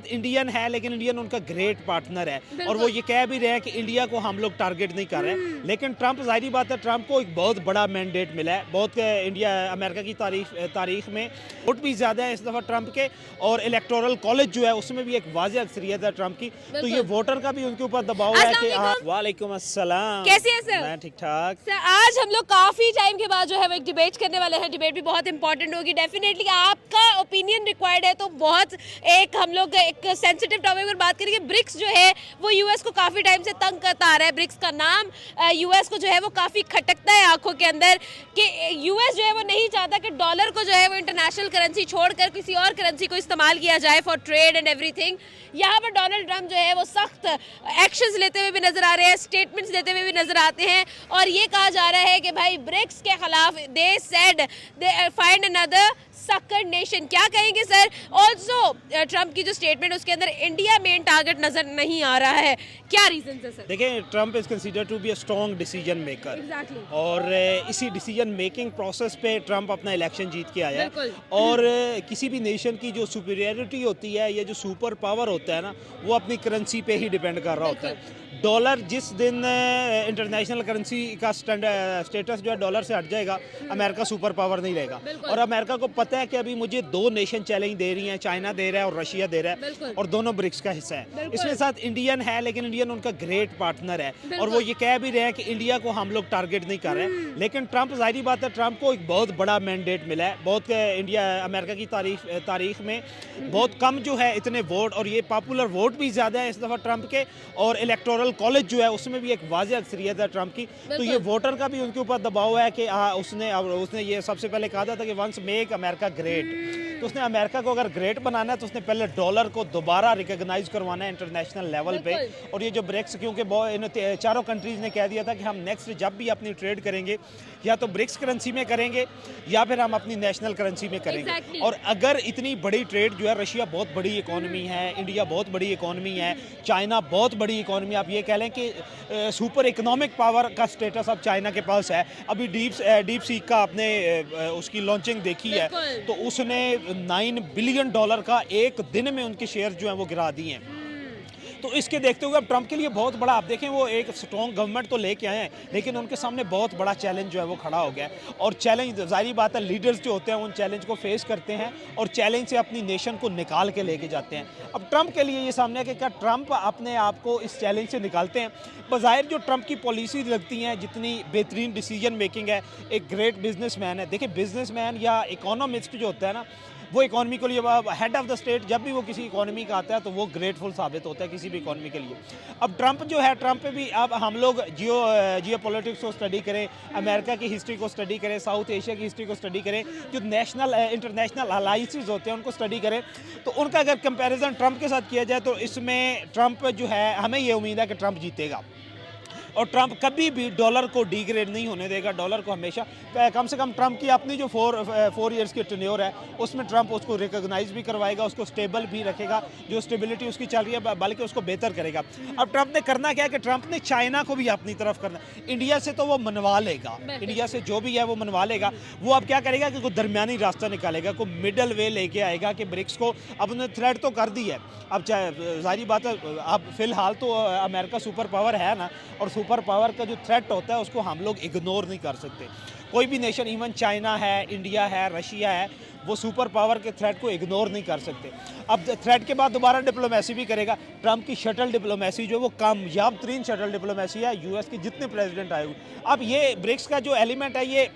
Indian है, लेकिन Indian उनका ग्रेट पार्टनर है और वो ये कह भी रहे हैं कि इंडिया को हम लोग टारगेट नहीं कर रहे हैं। लेकिन ट्रंप, जाहिर बात है, ट्रंप को एक बहुत बड़ा मैंडेट मिला है। बहुत इंडिया अमेरिका की तारीख में वोट भी ज़्यादा है इस दफ़ा ट्रंप के, और इलेक्टोरल कॉलेज जो है उसमें भी एक वाज़ेह अक्सरियत है ट्रंप की। तो ये वोटर का भी उनके ऊपर दबाव है कि वालेकुम अस्सलाम, कैसे हैं सर? मैं ठीक ठाक। सर आज हम लोग काफी टाइम के बाद जो है वो एक डिबेट करने वाले हैं। डिबेट भी बहुत इंपॉर्टेंट होगी डेफिनेटली, आपका ओपिनियन रिक्वायर्ड है। तो बहुत एक हम लोग एक सेंसिटिव टॉपिक पर बात करेंगे। ब्रिक्स जो है वो यूएस को काफी टाइम से तंग करता आ रहा है। ब्रिक्स का नाम यूएस को जो है वो काफी खटकता है आंखों के अंदर कि यूएस जो है वो नहीं चाहता कि डॉलर को जो है वो इंटरनेशनल करेंसी छोड़कर किसी और करेंसी को इस्तेमाल किया जाए फॉर ट्रेड एंड एवरीथिंग। यहाँ पर डोनाल्ड ट्रंप जो है वो सख्त एक्शंस लेते हुए भी नजर आ रहे हैं, स्टेटमेंट्स देते हुए भी नजर आते हैं, और ये कहा जा रहा है कि भाई ब्रिक्स के खिलाफ they said they find another sucker nation. क्या कहेंगे सर? ऑल्सो ट्रंप की जो स्टेटमेंट उसके अंदर इंडिया मेन टारगेट नजर नहीं आ रहा है, क्या रीजन है सर? देखिए, Trump is considered to be a strong decision maker और इसी डिसीजन मेकिंग प्रोसेस पे ट्रंप अपना इलेक्शन जीत के आया है। और किसी भी नेशन की जो सुपीरियरिटी होती है या जो सुपर पावर होता है ना, वो अपनी करेंसी पे ही डिपेंड कर रहा होता है। डॉलर जिस दिन इंटरनेशनल करेंसी का स्टेटस जो है डॉलर से हट जाएगा, अमेरिका सुपर पावर नहीं रहेगा। और अमेरिका को पता है कि अभी मुझे दो नेशन चैलेंज दे रही हैं, चाइना दे रहा है और रशिया दे रहा है, और दोनों ब्रिक्स का हिस्सा है। इसमें साथ इंडियन है, लेकिन इंडियन उनका ग्रेट पार्टनर है और वो ये कह भी रहे हैं कि इंडिया को हम लोग टारगेट नहीं कर रहे हैं। लेकिन ट्रंप, जाहिर बात है, ट्रंप को एक बहुत बड़ा मैंडेट मिला है। बहुत इंडिया अमेरिका की तारीख में बहुत कम जो है इतने वोट, और ये पॉपुलर वोट भी ज़्यादा है इस दफ़ा ट्रंप के, और इलेक्टोरल कॉलेज जो है उसमें भी एक वाज़ेह अक्सरियत है ट्रंप की। तो ये वोटर का भी उनके ऊपर दबाव है कि उसने ये सबसे पहले कहा था कि वंस मेक अमेरिका ग्रेट। तो उसने अमेरिका को अगर ग्रेट बनाना है तो उसने पहले डॉलर को दोबारा रिकॉग्नाइज करवाना है इंटरनेशनल लेवल पे। और ये जो ब्रिक्स, क्योंकि इन चारों कंट्रीज़ ने कह दिया था कि हम नेक्स्ट जब भी अपनी ट्रेड करेंगे या तो ब्रिक्स करेंसी में करेंगे या फिर हम अपनी नेशनल करेंसी में करेंगे। और अगर इतनी बड़ी ट्रेड जो है, रशिया बहुत बड़ी इकोनॉमी है, इंडिया बहुत बड़ी इकोनॉमी है, चाइना बहुत बड़ी इकोनॉमी, आप ये कह लें कि सुपर इकोनॉमिक पावर का स्टेटस अब चाइना के पास है। अभी डीप सीक का आपने उसकी लॉन्चिंग देखी है, तो उसने $9 बिलियन का एक दिन में उनके शेयर जो हैं वो गिरा दिए हैं। तो इसके देखते हुए अब ट्रंप के लिए बहुत बड़ा, आप देखें, वो एक स्ट्रॉन्ग गवर्नमेंट तो लेके आए हैं, लेकिन उनके सामने बहुत बड़ा चैलेंज जो है वो खड़ा हो गया है। और चैलेंज, जाहिर बात है, लीडर्स जो होते हैं उन चैलेंज को फेस करते हैं और चैलेंज से अपनी नेशन को निकाल के लेके जाते हैं। अब ट्रंप के लिए ये सामने है कि क्या ट्रंप अपने आप को इस चैलेंज से निकालते हैं? बज़ाहिर जो ट्रंप की पॉलिसी लगती हैं, जितनी बेहतरीन डिसीजन मेकिंग है, एक ग्रेट बिजनेसमैन है। देखिए, बिजनेसमैन या इकोनॉमिस्ट जो होता है ना, वो इकॉनमी के लिए हेड ऑफ द स्टेट, जब भी वो किसी इकॉनमी का आता है तो वो ग्रेटफुल साबित होता है किसी भी इकॉनमी के लिए। अब ट्रंप जो है, ट्रंप पे भी अब हम लोग जियो पॉलिटिक्स को स्टडी करें, अमेरिका की हिस्ट्री को स्टडी करें, साउथ एशिया की हिस्ट्री को स्टडी करें, जो इंटरनेशनल अलाइंसेस होते हैं उनको स्टडी करें, तो उनका अगर कंपैरिजन ट्रंप के साथ किया जाए तो इसमें ट्रंप जो है, हमें ये उम्मीद है कि ट्रंप जीतेगा। और ट्रंप कभी भी डॉलर को डिग्रेड नहीं होने देगा। डॉलर को हमेशा, कम से कम ट्रंप की अपनी जो 4 इयर्स की टेन्योर है उसमें ट्रंप उसको रिकॉग्नाइज भी करवाएगा, उसको स्टेबल भी रखेगा, जो स्टेबिलिटी उसकी चल रही है बल्कि उसको बेहतर करेगा। अब ट्रंप ने करना क्या है कि ट्रंप ने चाइना को भी अपनी तरफ करना। इंडिया से तो वो मनवा लेगा, इंडिया से जो भी है वो मनवा लेगा। वो अब क्या करेगा कि कोई दरमियानी रास्ता निकालेगा, कोई मिडल वे लेके आएगा कि ब्रिक्स को, अब उन्होंने थ्रेट तो कर दी है। अब जाहिर बात है, अब फिलहाल तो अमेरिका सुपर पावर है ना, और सुपर पावर का जो थ्रेट होता है उसको हम लोग इग्नोर नहीं कर सकते। कोई भी नेशन, इवन चाइना है, इंडिया है, रशिया है, वो सुपर पावर के थ्रेट को इग्नोर नहीं कर सकते। अब थ्रेट के बाद दोबारा डिप्लोमेसी भी करेगा। ट्रंप की शटल डिप्लोमेसी जो है वो कामयाब तरीन शटल डिप्लोमेसी है यूएस के जितने प्रेसिडेंट आए हुए। अब ये ब्रिक्स का जो एलिमेंट है ये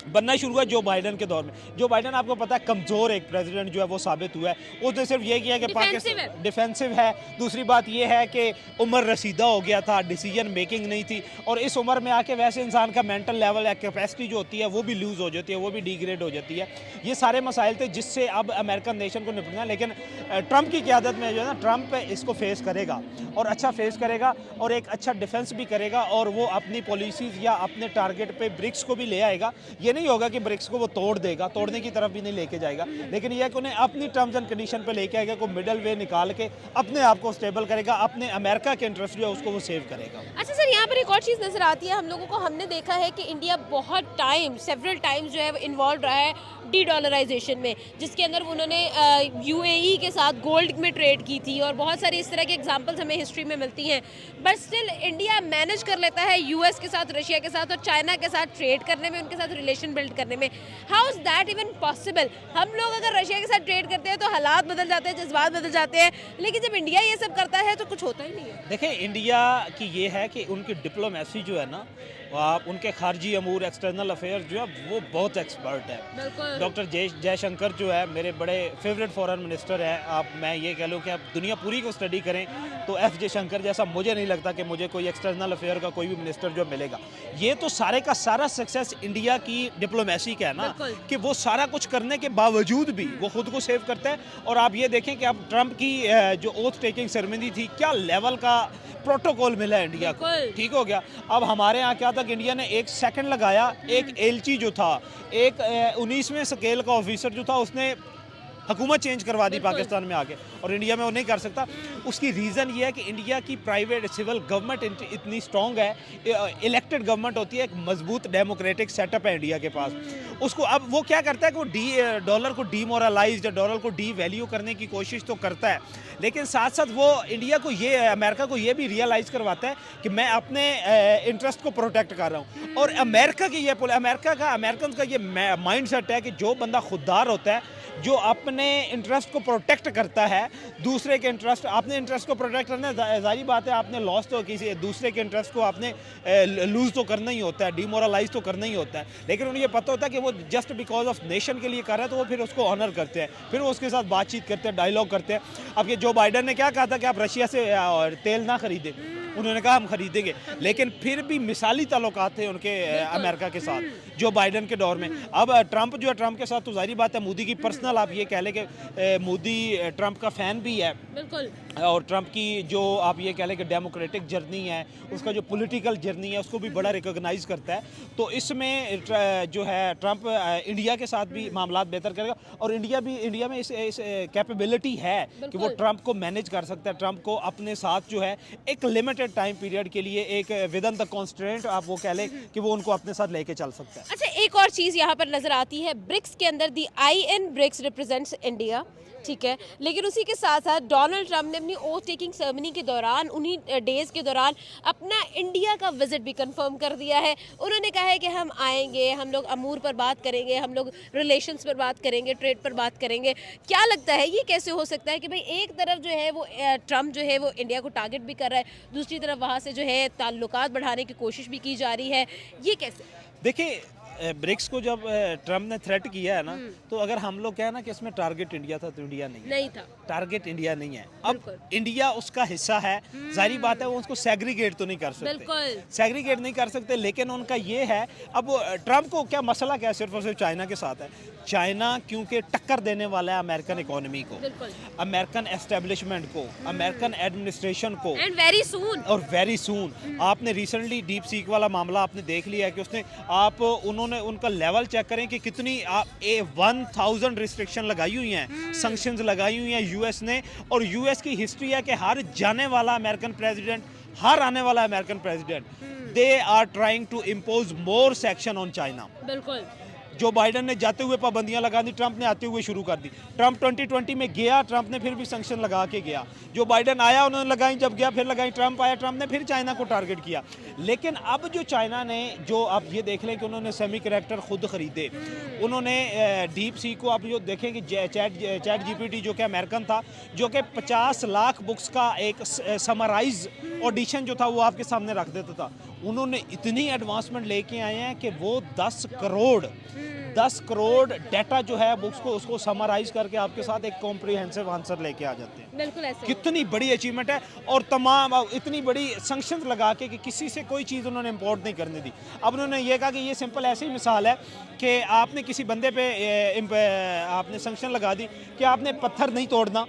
बनना शुरू हुआ जो बाइडन के दौर में। जो बाइडन, आपको पता है, कमज़ोर एक प्रेसिडेंट जो है वो साबित हुआ है। उसने सिर्फ ये किया कि पाकिस्तान डिफेंसिव है। दूसरी बात ये है कि उम्र रसीदा हो गया था, डिसीजन मेकिंग नहीं थी, और इस उम्र में आके वैसे इंसान का मेंटल लेवल या कैपेसिटी जो होती है वो भी लूज़ हो जाती है, वो भी डिग्रेड हो जाती है। ये सारे मसाइल थे जिससे अब अमेरिकन नेशन को निपटना। लेकिन ट्रंप की क़यादत में जो है ना, ट्रंप इसको फेस करेगा और अच्छा फेस करेगा और एक अच्छा डिफेंस भी करेगा, और वो अपनी पॉलिसीज़ या अपने टारगेट पे ब्रिक्स को भी ले आएगा। ये ये नहीं होगा कि ब्रिक्स को वो तोड़ देगा, तोड़ने की तरफ भी नहीं लेके जाएगा, लेकिन यह है कि उन्हें अपनी टर्म्स एंड कंडीशन पे लेके आएगा, को मिडल वे निकाल के अपने आप को स्टेबल करेगा, अपने अमेरिका के इंटरेस्ट जो है उसको वो सेव करेगा। अच्छा सर, यहाँ पर एक और चीज़ नज़र आती है हम लोगों को, हमने देखा है कि इंडिया बहुत टाइम सेवरल टाइम्स जो है इन्वॉल्व रहा है डी डॉलराइजेशन में, जिसके अंदर उन्होंने यूएई के साथ गोल्ड में ट्रेड की थी और बहुत सारी इस तरह की एग्जांपल्स हमें हिस्ट्री में मिलती हैं, बट स्टिल इंडिया मैनेज कर लेता है यूएस के साथ, रशिया के साथ और चाइना के साथ ट्रेड करने में, उनके साथ रिलेशन बिल्ड करने में। How is that even possible? हम लोग अगर रशिया के साथ ट्रेड करते हैं तो हालात बदल जाते हैं, जज्बात बदल जाते हैं, लेकिन जब इंडिया ये सब करता है तो कुछ होता ही नहीं है। देखिए, इंडिया की ये है कि उनकी डिप्लोमेसी जो है ना, आप उनके खारजी अमूर, एक्सटर्नल अफेयर जो है वो बहुत एक्सपर्ट है। डॉक्टर जयशंकर जो है मेरे बड़े फेवरेट फॉरेन मिनिस्टर हैं। आप मैं ये कह लूँ कि आप दुनिया पूरी को स्टडी करें तो एफ जयशंकर जैसा मुझे नहीं लगता कि मुझे कोई एक्सटर्नल अफेयर का कोई भी मिनिस्टर जो मिलेगा। ये तो सारे का सारा सक्सेस इंडिया की डिप्लोमेसी का है ना, कि वो सारा कुछ करने के बावजूद भी वो खुद को सेव करता है। और आप ये देखें कि अब ट्रंप की जो ओथ टेकिंग सेरेमनी थी, क्या लेवल का प्रोटोकॉल मिला है इंडिया को, ठीक हो गया। अब हमारे यहाँ क्या था कि इंडिया ने 1 सेकंड लगाया, एक एलची जो था, एक 19वें स्केल का ऑफिसर जो था, उसने हुकूमत चेंज करवा दी पाकिस्तान में आके, और इंडिया में वो नहीं कर सकता। उसकी रीज़न ये है कि इंडिया की प्राइवेट सिविल गवर्नमेंट इतनी स्ट्रॉन्ग है, इलेक्टेड गवर्नमेंट होती है, एक मजबूत डेमोक्रेटिक सेटअप है इंडिया के पास। उसको अब वो क्या करता है कि वो डॉलर को डीमोरलाइज या डॉलर को डी वैल्यू करने की कोशिश तो करता है, लेकिन साथ साथ वो इंडिया को ये, अमेरिका को ये भी रियलाइज़ करवाता है कि मैं अपने इंटरेस्ट को प्रोटेक्ट कर रहा हूँ। और अमेरिकन का ये माइंड सेट है कि जो बंदा खुददार होता है, जो अपने इंटरेस्ट को प्रोटेक्ट करता है, दूसरे के इंटरेस्ट, अपने इंटरेस्ट को प्रोटेक्ट करना, जाहिर बात है आपने लॉस तो किसी दूसरे के इंटरेस्ट को आपने लूज़ तो करना ही होता है, डिमोरलाइज तो करना ही होता है, लेकिन उन्हें ये पता होता है कि वो जस्ट बिकॉज ऑफ नेशन के लिए कर रहा है, तो वो फिर उसको ऑनर करते हैं, फिर वो उसके साथ बातचीत करते हैं, डायलॉग करते हैं। अब ये जो बाइडन ने क्या कहा था कि आप रशिया से तेल ना खरीदें, उन्होंने कहा हम खरीदेंगे, लेकिन फिर भी मिसाली ताल्लुकात थे उनके अमेरिका के साथ जो बाइडन के दौर में। अब ट्रंप जो है, ट्रंप के साथ तो जाहिर बात है मोदी की पर्सनल, आप ये कह लें कि मोदी ट्रंप का फ़ैन भी है, बिल्कुल, और ट्रंप की जो आप ये कह लें कि डेमोक्रेटिक जर्नी है, उसका जो पॉलिटिकल जर्नी है, उसको भी बड़ा रिकॉग्नाइज करता है। तो इसमें जो है ट्रंप इंडिया के साथ भी मामलात बेहतर करेगा, और इंडिया में इस कैपेबिलिटी है कि वो ट्रंप को मैनेज कर सकता है, ट्रंप को अपने साथ जो है एक लिमिटेड टाइम पीरियड के लिए, एक विद इन द कॉन्स्ट्रेंट आप वो कह लें कि वो उनको अपने साथ लेके चल सकता है। अच्छा, एक और चीज़ यहाँ पर नज़र आती है, ब्रिक्स के अंदर दी IN ब्रिक्स रिप्रेजेंट्स इंडिया, ठीक है, लेकिन उसी के साथ साथ डोनाल्ड ट्रंप ने अपनी ओथ टेकिंग सेरेमनी के दौरान, उन्हीं डेज़ के दौरान अपना इंडिया का विजिट भी कंफर्म कर दिया है। उन्होंने कहा है कि हम आएंगे, हम लोग अमूर पर बात करेंगे, हम लोग रिलेशंस पर बात करेंगे, ट्रेड पर बात करेंगे। क्या लगता है ये कैसे हो सकता है कि भाई एक तरफ जो है वो ट्रंप जो है वो इंडिया को टारगेट भी कर रहा है, दूसरी तरफ वहाँ से जो है ताल्लुकात बढ़ाने की कोशिश भी की जा रही है, ये कैसे? देखिए, ब्रिक्स को जब ट्रंप ने थ्रेट किया है ना, तो अगर हम लोग कहें ना कि इसमें टारगेट इंडिया था, तो इंडिया नहीं था, टारगेट इंडिया नहीं है। अब इंडिया उसका हिस्सा है, जाहिर बात है वो उसको सेग्रीगेट तो नहीं कर सकते, सेग्रीगेट नहीं कर सकते, लेकिन उनका ये है, अब ट्रंप को क्या मसला क्या सिर्फ और सिर्फ चाइना के साथ है। चाइना क्योंकि टक्कर देने वाला है अमेरिकन इकोनॉमी को, अमेरिकन एस्टेब्लिशमेंट को, अमेरिकन एडमिनिस्ट्रेशन को, एंड वेरी सून आपने रिसेंटली डीप सीक वाला मामला आपने देख लिया है कि उसने उन्होंने उनका लेवल चेक करें कि कितनी 1000 रिस्ट्रिक्शन लगाई हुई हैं, सैंक्शंस लगाई हुई हैं यूएस ने। और यूएस की हिस्ट्री है कि हर जाने वाला अमेरिकन प्रेसिडेंट, हर आने वाला American president, they are trying to impose more sanction on China. बिल्कुल, जो बाइडन ने जाते हुए पाबंदियां लगा दी, ट्रंप ने आते हुए शुरू कर दी। ट्रंप 2020 में गया, ट्रंप ने फिर भी सैंक्शन लगा के गया। जो बाइडन आया उन्होंने लगाई, जब गया फिर लगाई, ट्रंप आया, ट्रंप ने फिर चाइना को टारगेट किया। लेकिन अब जो चाइना ने, जो आप ये देख लें कि उन्होंने सेमी कंडक्टर खुद खरीदे, उन्होंने डीप सी को आप जो देखें कि चैट जीपीटी जो कि अमेरिकन था, जो कि 50 लाख बुक्स का एक समराइज ऑडिशन जो था वो आपके सामने रख देता था। उन्होंने इतनी एडवांसमेंट लेके आए हैं कि वो 10 करोड़ डाटा जो है बुक्स को, उसको समराइज करके आपके साथ एक कॉम्प्रिहेंसिव आंसर लेके आ जाते हैं। बिल्कुल ऐसे, कितनी बड़ी अचीवमेंट है। और तमाम इतनी बड़ी सैंक्शंस लगा के कि किसी से कोई चीज़ उन्होंने इंपोर्ट नहीं करने दी। अब उन्होंने ये कहा कि ये सिंपल ऐसी ही मिसाल है कि आपने किसी बंदे पे आपने सैंक्शन लगा दी कि आपने पत्थर नहीं तोड़ना,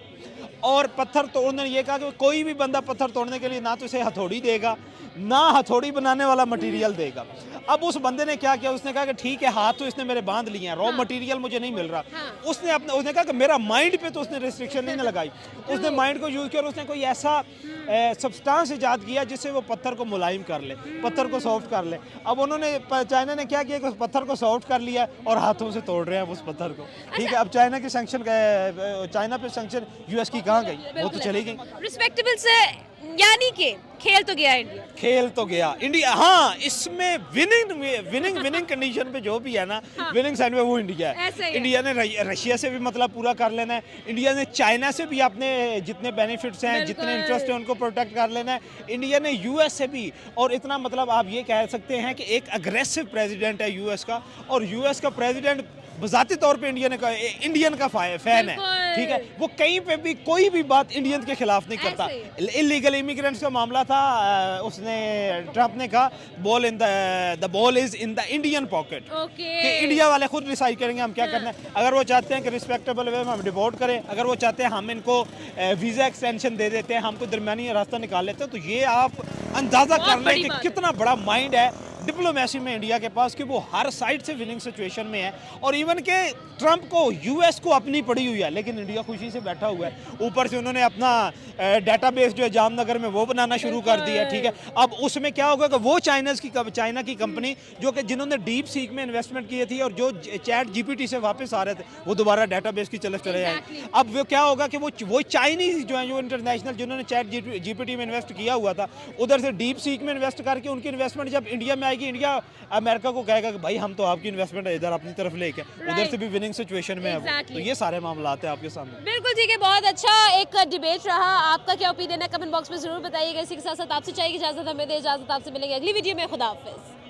और पत्थर तोड़ने ये कहा कि कोई भी बंदा पत्थर तोड़ने के लिए ना तो इसे हथौड़ी देगा, ना हथौड़ी बनाने वाला मटेरियल देगा। अब उस बंदे ने क्या किया, उसने कहा कि ठीक है हाथ तो इसने मेरे बांध लिए हैं, रॉ मटेरियल मुझे नहीं मिल रहा। उसने कहा कि मेरा माइंड पे तो उसने रिस्ट्रिक्शन नहीं लगाई, उसने माइंड को यूज़ किया और उसने कोई ऐसा सब्सटेंस ईजाद किया जिससे वो पत्थर को मुलायम कर ले, पत्थर को सॉफ्ट कर ले। अब उन्होंने चाइना ने क्या किया कि उस पत्थर को सॉफ्ट कर लिया और हाथों से तोड़ रहे हैं उस पत्थर को। ठीक है, अब चाइना की सैंक्शन, चाइना पे सैंक्शन यूएस की कहाँ गई, वो तो चली गई। रिस्पेक्टेबल से, यानी कि खेल तो गया इंडिया, खेल तो गया इंडिया। हाँ, इसमें विनिंग कंडीशन पे जो भी है ना, विनिंग साइड में वो इंडिया है। इंडिया ने रशिया से भी मतलब पूरा कर लेना है, इंडिया ने चाइना से भी अपने जितने बेनिफिट्स हैं, जितने इंटरेस्ट हैं उनको प्रोटेक्ट कर लेना है, इंडिया ने यूएस से भी। और इतना मतलब आप ये कह सकते हैं कि एक अग्रेसिव प्रेसिडेंट है यूएस का, और यूएस का प्रेसिडेंट बजाती तौर पे इंडियन का फैन है। ठीक है, वो कहीं पे भी कोई भी बात इंडियन के खिलाफ नहीं करता। इलीगल इमिग्रेंट्स का मामला था, उसने ट्रंप ने कहा the ball is in the Indian pocket, कि इंडिया वाले खुद डिसाइड करेंगे हम क्या करना है। अगर वो चाहते हैं कि रिस्पेक्टेबल वे में हम डिपोर्ट करें, अगर वो चाहते हैं हम इनको वीज़ा एक्सटेंशन दे देते हैं, हमको दरमियानी रास्ता निकाल लेते हैं, तो ये आप अंदाज़ा कर लें कि कितना बड़ा माइंड है डिप्लोमेसी में इंडिया के पास, कि वो हर साइड से विनिंग सिचुएशन में है। और इवन के ट्रंप को यूएस को अपनी पड़ी हुई है, लेकिन इंडिया खुशी से बैठा हुआ है। ऊपर से उन्होंने अपना डेटाबेस जो है जामनगर में वो बनाना शुरू कर दिया। ठीक है, अब उसमें क्या होगा कि वो चाइना की कंपनी जो कि जिन्होंने डीप सीक में इन्वेस्टमेंट की थी और जो चैट जीपीटी से वापस आ रहे थे, वो दोबारा डेटाबेस की चले जाए। अब वो क्या होगा कि वो चाइनीज जो है, जो इंटरनेशनल जिन्होंने चैट जीपीटी में इन्वेस्ट किया हुआ था, उधर से डीप सीक में इन्वेस्ट करके उनकी इन्वेस्टमेंट जब इंडिया में आएगी, इंडिया अमेरिका को कहेगा कि भाई हम तो आपकी इन्वेस्टमेंट इधर अपनी तरफ लेके, उधर से भी विनिंग सिचुएशन में है। तो ये सारे मामला आते हैं आपके सामने। बिल्कुल ठीक है, बहुत अच्छा एक डिबेट रहा। आपका क्या ओपिनियन है कमेंट बॉक्स में जरूर बताइएगा। इसी के साथ साथ आपसे चाहिए इजाजत, हमें दे इजाजत, आपसे मिलेंगे अगली वीडियो में। खुदा हाफिज।